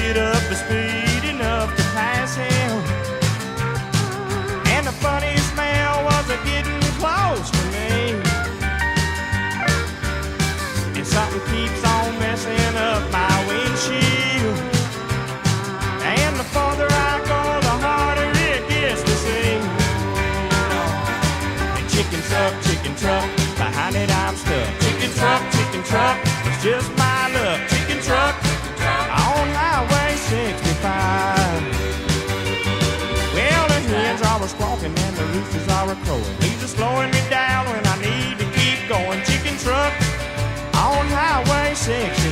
get up to speed enough to pass him. And the funny smell was getting close to me. And something keeps on messing up my windshield. And the farther I go, the harder it gets to see. And chicken truck, behind it I'm stuck. Chicken truck, it's just my luck. Chicken truck, on Highway 65. Well, the hens are squawking and the roosters are crowing. He's slowing me down when I need to keep going. Chicken truck, on Highway 65.